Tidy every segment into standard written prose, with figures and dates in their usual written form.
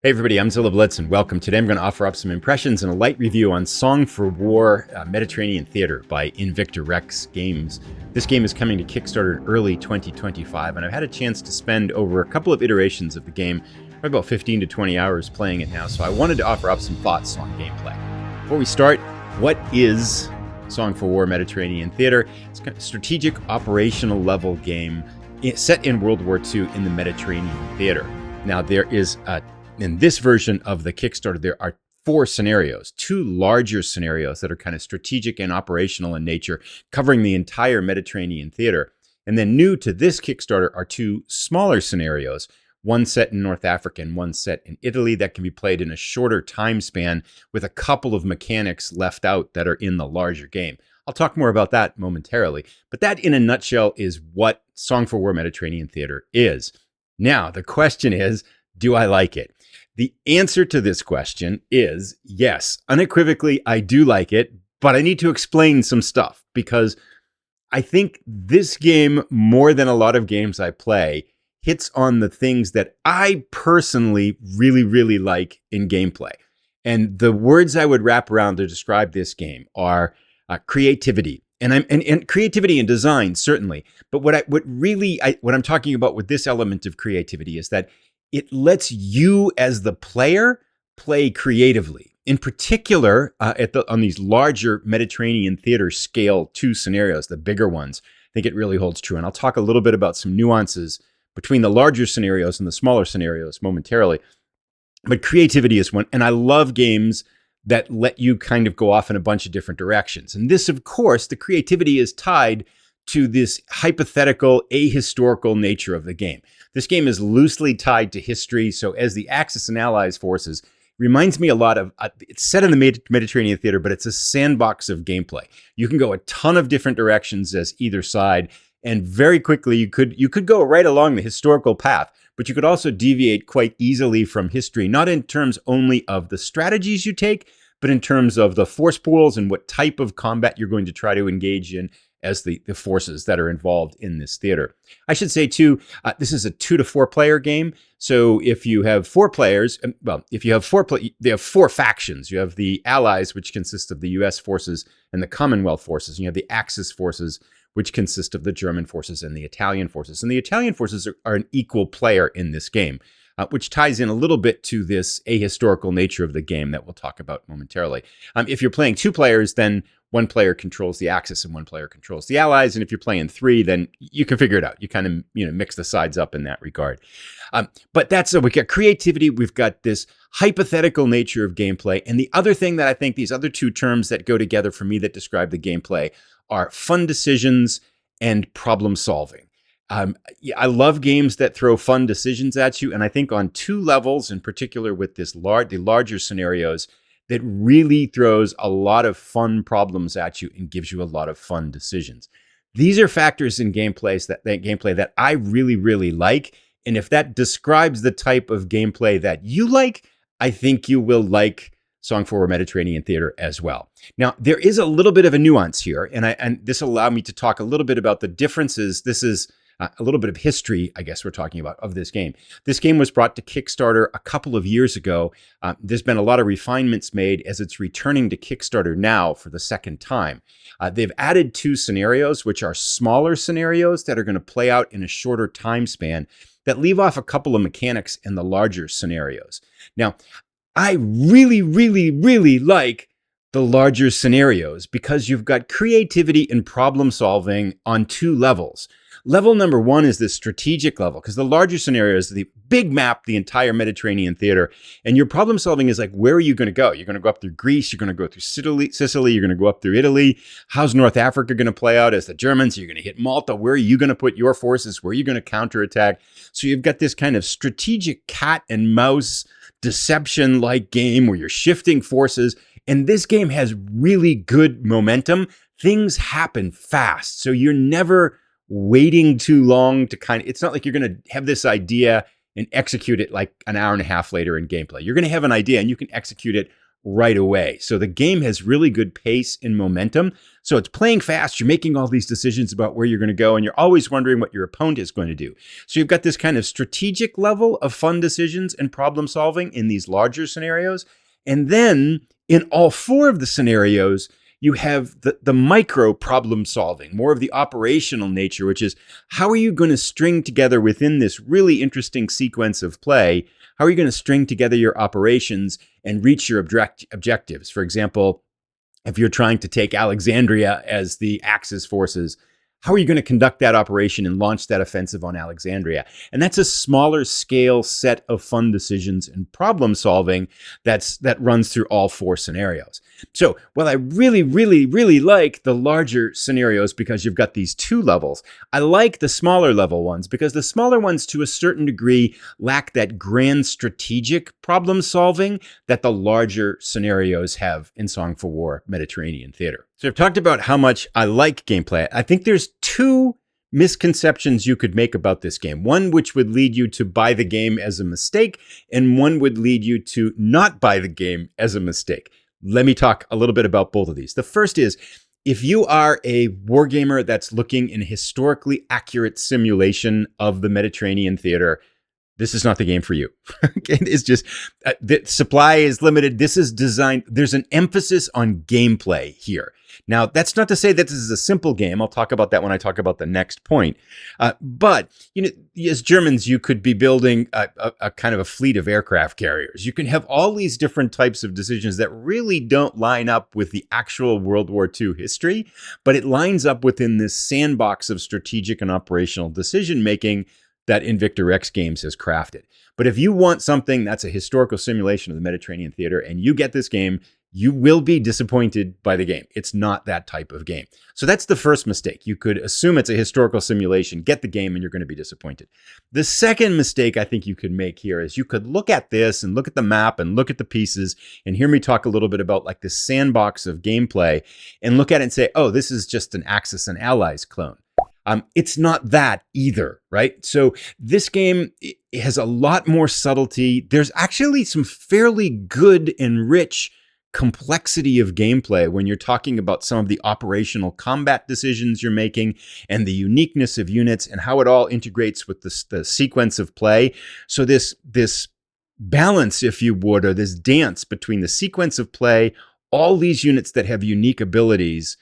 Hey everybody, I'm Zilla Blitz and welcome. Today I'm going to offer up some impressions and a light review on Song for War Mediterranean Theater by Invicta Rex Games. This game is coming to Kickstarter in early 2025 and I've had a chance to spend over a couple of iterations of the game, probably about 15 to 20 hours playing it now, so I wanted to offer up some thoughts on gameplay. Before we start, what is Song for War Mediterranean Theater? It's kind of a strategic operational level game set in World War II in the Mediterranean Theater. Now there is in this version of the Kickstarter, there are 4 scenarios, 2 larger scenarios that are kind of strategic and operational in nature, covering the entire Mediterranean theater. And then new to this Kickstarter are 2 smaller scenarios, one set in North Africa and one set in Italy that can be played in a shorter time span with a couple of mechanics left out that are in the larger game. I'll talk more about that momentarily, but that in a nutshell is what Song for War Mediterranean Theater is. Now, the question is, do I like it? The answer to this question is yes. Unequivocally, I do like it, but I need to explain some stuff because I think this game, more than a lot of games I play, hits on the things that I personally really like in gameplay. And the words I would wrap around to describe this game are creativity. And creativity and design, certainly. But what I'm talking about with this element of creativity is that it lets you as the player play creatively. In particular, on these larger Mediterranean theater scale 2 scenarios, the bigger ones, I think it really holds true. And I'll talk a little bit about some nuances between the larger scenarios and the smaller scenarios momentarily. But creativity is one, and I love games that let you kind of go off in a bunch of different directions. And this, of course, the creativity is tied to this hypothetical, ahistorical nature of the game. This game is loosely tied to history, so as the Axis and Allies forces, reminds me a lot of, it's set in the Mediterranean theater, but it's a sandbox of gameplay. You can go a ton of different directions as either side, and very quickly you could go right along the historical path, but you could also deviate quite easily from history, not in terms only of the strategies you take, but in terms of the force pools and what type of combat you're going to try to engage in as the forces that are involved in this theater. I should say too, this is a 2 to 4 player game. So if you have 4 players, they have 4 factions. You have the Allies, which consist of the US forces and the Commonwealth forces. And you have the Axis forces, which consist of the German forces and the Italian forces. And the Italian forces are an equal player in this game, which ties in a little bit to this ahistorical nature of the game that we'll talk about momentarily. If you're playing 2 players, then 1 player controls the Axis and 1 player controls the Allies. And if you're playing 3, then you can figure it out. You kind of mix the sides up in that regard. But we got creativity. We've got this hypothetical nature of gameplay. And the other thing that I think these other 2 terms that go together for me that describe the gameplay are fun decisions and problem solving. I love games that throw fun decisions at you. And I think on 2 levels, in particular with the larger scenarios, that really throws a lot of fun problems at you and gives you a lot of fun decisions. These are factors in gameplay that I really like. And if that describes the type of gameplay that you like, I think you will like Song for War Mediterranean Theater as well. Now, there is a little bit of a nuance here, and this will allow me to talk a little bit about the differences. This is a little bit of history, I guess we're talking about, of this game. This game was brought to Kickstarter a couple of years ago. There's been a lot of refinements made as it's returning to Kickstarter now for the second time. They've added 2 scenarios, which are smaller scenarios that are going to play out in a shorter time span that leave off a couple of mechanics in the larger scenarios. Now, I really like the larger scenarios because you've got creativity and problem solving on 2 levels. Level number 1 is the strategic level, because the larger scenario is the big map, the entire Mediterranean theater. And your problem solving is like, where are you going to go? You're going to go up through Greece. You're going to go through Sicily. You're going to go up through Italy. How's North Africa going to play out as the Germans? You're going to hit Malta. Where are you going to put your forces? Where are you going to counterattack? So you've got this kind of strategic cat and mouse deception-like game where you're shifting forces. And this game has really good momentum. Things happen fast. So you're never waiting too long to it's not like you're going to have this idea and execute it like an hour and a half later in gameplay. You're going to have an idea and you can execute it right away. So the game has really good pace and momentum. So it's playing fast. You're making all these decisions about where you're going to go, and you're always wondering what your opponent is going to do. So you've got this kind of strategic level of fun decisions and problem solving in these larger scenarios. And then in all 4 of the scenarios, you have the micro problem solving, more of the operational nature, which is how are you going to string together within this really interesting sequence of play? How are you going to string together your operations and reach your objectives? For example, if you're trying to take Alexandria as the Axis forces, how are you going to conduct that operation and launch that offensive on Alexandria? And that's a smaller scale set of fun decisions and problem solving that runs through all 4 scenarios. So while I really, really, really like the larger scenarios because you've got these 2 levels, I like the smaller level ones because the smaller ones to a certain degree lack that grand strategic problem solving that the larger scenarios have in Song for War Mediterranean Theater. So I've talked about how much I like gameplay. I think there's 2 misconceptions you could make about this game. One which would lead you to buy the game as a mistake, and one would lead you to not buy the game as a mistake. Let me talk a little bit about both of these. The first is, if you are a wargamer that's looking in a historically accurate simulation of the Mediterranean theater, this is not the game for you. It's just, the supply is limited. This is designed, there's an emphasis on gameplay here. Now, that's not to say that this is a simple game. I'll talk about that when I talk about the next point. But, you know, as Germans, you could be building a kind of a fleet of aircraft carriers. You can have all these different types of decisions that really don't line up with the actual World War II history, but it lines up within this sandbox of strategic and operational decision-making that Invicta Rex Games has crafted. But if you want something that's a historical simulation of the Mediterranean theater and you get this game, you will be disappointed by the game. It's not that type of game. So that's the first mistake. You could assume it's a historical simulation, get the game, and you're going to be disappointed. The second mistake I think you could make here is you could look at this and look at the map and look at the pieces and hear me talk a little bit about like this sandbox of gameplay and look at it and say, oh, this is just an Axis and Allies clone. It's not that either, right? So this game has a lot more subtlety. There's actually some fairly good and rich complexity of gameplay when you're talking about some of the operational combat decisions you're making and the uniqueness of units and how it all integrates with the sequence of play. So this balance, if you would, or this dance between the sequence of play, all these units that have unique abilities,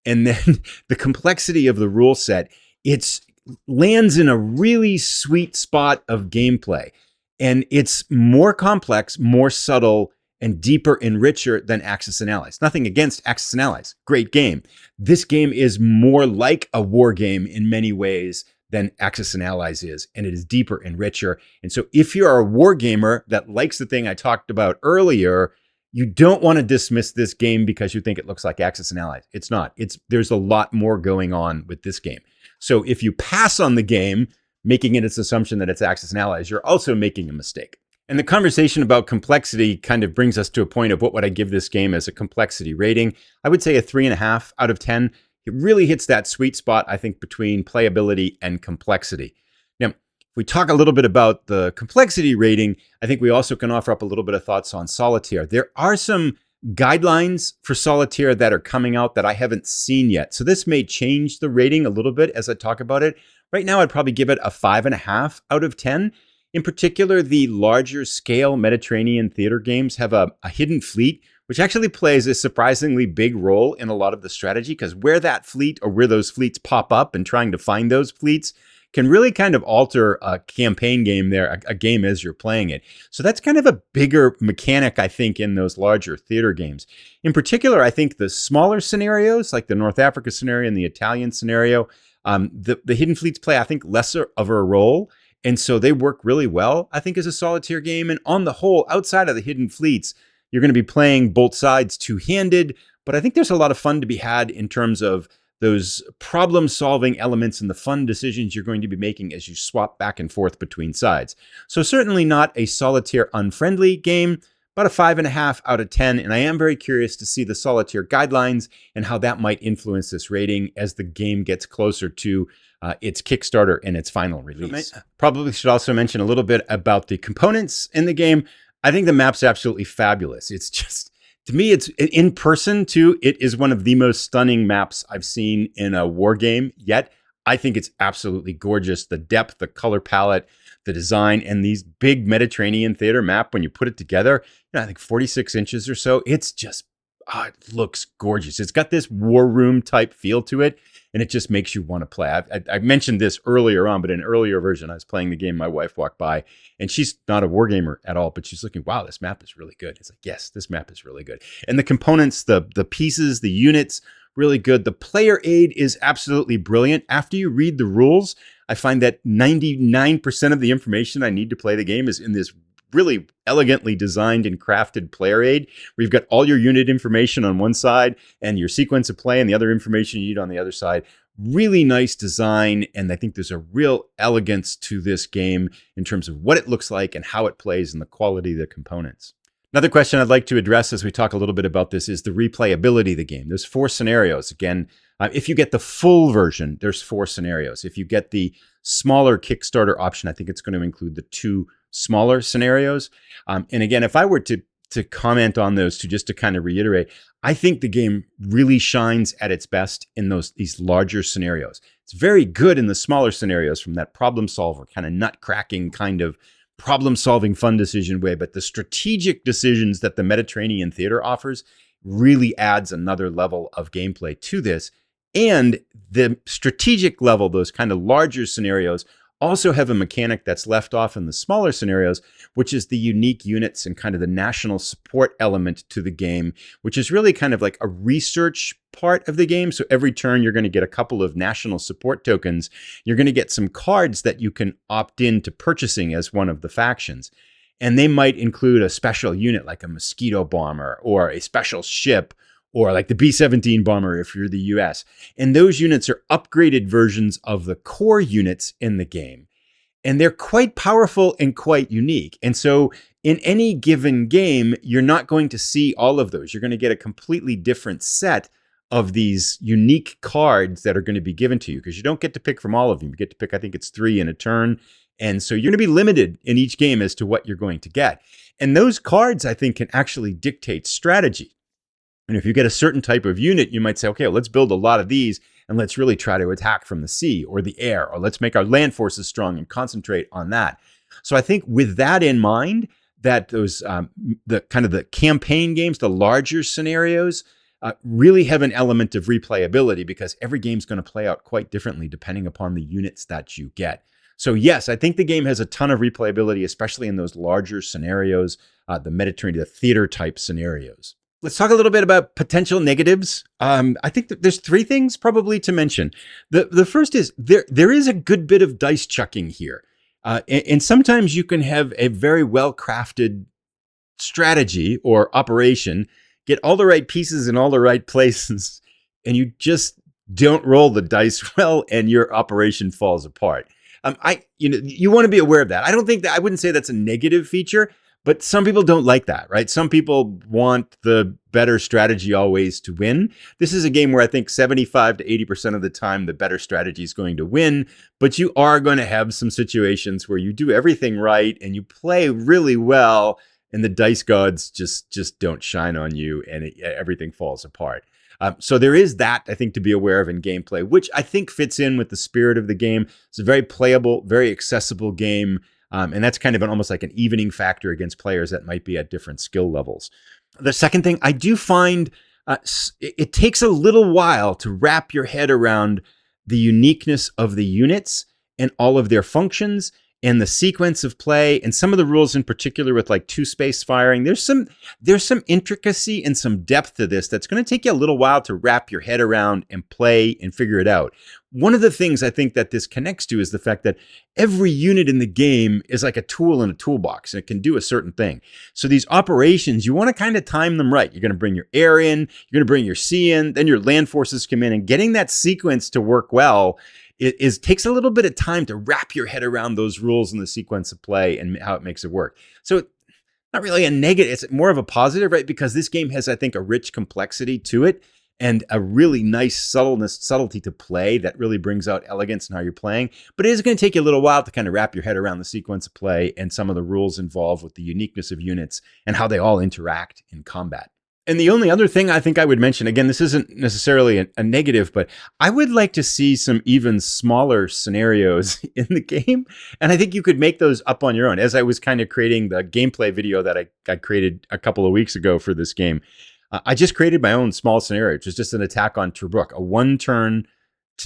and then the complexity of the rule set, it lands in a really sweet spot of gameplay. And it's more complex, more subtle, and deeper and richer than Axis and Allies. Nothing against Axis and Allies. Great game. This game is more like a war game in many ways than Axis and Allies is, and it is deeper and richer. And so if you're a war gamer that likes the thing I talked about earlier, you don't want to dismiss this game because you think it looks like Axis and Allies. It's not. There's a lot more going on with this game. So if you pass on the game, making it its assumption that it's Axis and Allies, you're also making a mistake. And the conversation about complexity kind of brings us to a point of what would I give this game as a complexity rating. I would say a 3.5 out of 10. It really hits that sweet spot, I think, between playability and complexity. Now, we talk a little bit about the complexity rating, I think we also can offer up a little bit of thoughts on Solitaire. There are some guidelines for Solitaire that are coming out that I haven't seen yet. So this may change the rating a little bit as I talk about it. Right now, I'd probably give it a 5.5 out of 10. In particular, the larger scale Mediterranean theater games have a hidden fleet, which actually plays a surprisingly big role in a lot of the strategy, because where that fleet or where those fleets pop up and trying to find those fleets can really kind of alter a campaign game there, a game as you're playing it. So that's kind of a bigger mechanic, I think, in those larger theater games. In particular, I think the smaller scenarios, like the North Africa scenario and the Italian scenario, the hidden fleets play, I think, lesser of a role. And so they work really well, I think, as a Solitaire game. And on the whole, outside of the hidden fleets, you're going to be playing both sides two-handed. But I think there's a lot of fun to be had in terms of those problem-solving elements and the fun decisions you're going to be making as you swap back and forth between sides. So certainly not a Solitaire unfriendly game, but a 5.5 out of 10. And I am very curious to see the Solitaire guidelines and how that might influence this rating as the game gets closer to its Kickstarter and its final release. Probably should also mention a little bit about the components in the game. I think the map's absolutely fabulous. It's just To me, it's in person too. It is one of the most stunning maps I've seen in a war game yet. I think it's absolutely gorgeous. The depth, the color palette, the design, and these big Mediterranean theater map, when you put it together, I think 46 inches or so, it's just, it looks gorgeous. It's got this war room type feel to it, and it just makes you want to play. I mentioned this earlier on, but in an earlier version, I was playing the game. My wife walked by, and she's not a wargamer at all, but she's looking, wow, this map is really good. It's like, yes, this map is really good. And the components, the pieces, the units, really good. The player aid is absolutely brilliant. After you read the rules, I find that 99% of the information I need to play the game is in this really elegantly designed and crafted player aid, where you've got all your unit information on one side and your sequence of play and the other information you need on the other side. Really nice design, and I think there's a real elegance to this game in terms of what it looks like and how it plays and the quality of the components. Another question I'd like to address as we talk a little bit about this is the replayability of the game. There's 4 scenarios. Again, if you get the full version, there's 4 scenarios. If you get the smaller Kickstarter option, I think it's going to include the 2 smaller scenarios. And again, if I were to comment on those two, just to kind of reiterate, I think the game really shines at its best in these larger scenarios. It's very good in the smaller scenarios from that problem solver, kind of nut cracking kind of problem solving fun decision way. But the strategic decisions that the Mediterranean theater offers really adds another level of gameplay to this. And the strategic level, those kind of larger scenarios, also have a mechanic that's left off in the smaller scenarios, which is the unique units and kind of the national support element to the game, which is really kind of like a research part of the game. So every turn, you're going to get a couple of national support tokens. You're going to get some cards that you can opt in to purchasing as one of the factions. And they might include a special unit like a mosquito bomber or a special ship, or like the B-17 bomber if you're the US. And those units are upgraded versions of the core units in the game. And they're quite powerful and quite unique. And so in any given game, you're not going to see all of those. You're going to get a completely different set of these unique cards that are going to be given to you, because you don't get to pick from all of them. You get to pick, I think it's 3 in a turn. And so you're going to be limited in each game as to what you're going to get. And those cards, I think, can actually dictate strategy. And if you get a certain type of unit, you might say, okay, well, let's build a lot of these and let's really try to attack from the sea or the air, or let's make our land forces strong and concentrate on that. So I think with that in mind, that those the kind of the campaign games, the larger scenarios, really have an element of replayability, because every game's going to play out quite differently depending upon the units that you get. So yes, I think the game has a ton of replayability, especially in those larger scenarios, the Mediterranean, the theater type scenarios. Let's talk a little bit about potential negatives. I think that there's 3 things probably to mention. The first is there is a good bit of dice chucking here. And sometimes you can have a very well-crafted strategy or operation, get all the right pieces in all the right places, and you just don't roll the dice well, and your operation falls apart. You want to be aware of that. I wouldn't say that's a negative feature, but some people don't like that, right? Some people want the better strategy always to win. This is a game where I think 75 to 80% of the time, the better strategy is going to win, but you are going to have some situations where you do everything right and you play really well, and the dice gods just don't shine on you, and everything falls apart. So there is that, I think, to be aware of in gameplay, which I think fits in with the spirit of the game. It's a very playable, very accessible game. And that's kind of almost like an evening factor against players that might be at different skill levels. The second thing, I do find it takes a little while to wrap your head around the uniqueness of the units and all of their functions and the sequence of play, and some of the rules in particular with like 2-space firing. There's some intricacy and some depth to this that's going to take you a little while to wrap your head around and play and figure it out. One of the things I think that this connects to is the fact that every unit in the game is like a tool in a toolbox, and it can do a certain thing. So these operations, you want to kind of time them right. You're going to bring your air in, you're going to bring your sea in, then your land forces come in, and getting that sequence to work well takes a little bit of time to wrap your head around those rules and the sequence of play and how it makes it work. So not really a negative, it's more of a positive, right? Because this game has, I think, a rich complexity to it and a really nice subtlety to play that really brings out elegance in how you're playing. But it is going to take you a little while to kind of wrap your head around the sequence of play and some of the rules involved with the uniqueness of units and how they all interact in combat. And the only other thing I think I would mention, again, this isn't necessarily a negative, but I would like to see some even smaller scenarios in the game. And I think you could make those up on your own. As I was kind of creating the gameplay video that I created a couple of weeks ago for this game, I just created my own small scenario, which is just an attack on Tobruk, a one-turn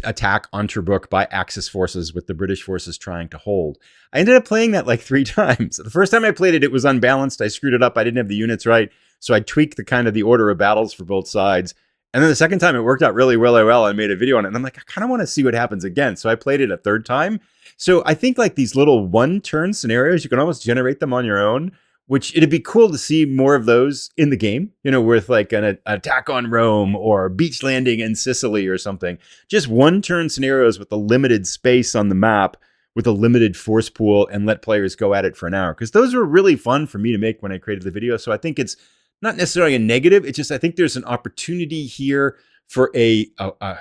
attack on Tobruk by Axis forces with the British forces trying to hold. I ended up playing that like 3 times. The first time I played it, it was unbalanced. I screwed it up. I didn't have the units right. So I tweaked the order of battles for both sides. And then the second time it worked out really, really well. I made a video on it. And I'm like, I kind of want to see what happens again. So I played it a third time. So I think like these little one-turn scenarios, you can almost generate them on your own, which it'd be cool to see more of those in the game, with like an attack on Rome or beach landing in Sicily or something. Just one-turn scenarios with a limited space on the map with a limited force pool and let players go at it for an hour. Because those were really fun for me to make when I created the video. So I think it's not necessarily a negative. It's just I think there's an opportunity here for a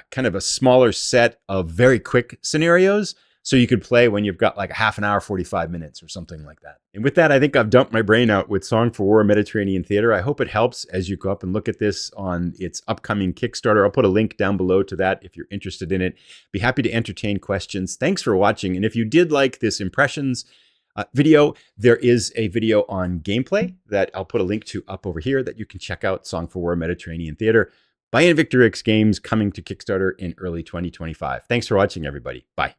kind of a smaller set of very quick scenarios. So you could play when you've got like a half an hour, 45 minutes or something like that. And with that, I think I've dumped my brain out with Song for War Mediterranean Theater. I hope it helps as you go up and look at this on its upcoming Kickstarter. I'll put a link down below to that if you're interested in it. Be happy to entertain questions. Thanks for watching. And if you did like this impressions video, there is a video on gameplay that I'll put a link to up over here that you can check out. Song for War Mediterranean Theater by Invicta Rex Games, coming to Kickstarter in early 2025. Thanks for watching, everybody. Bye.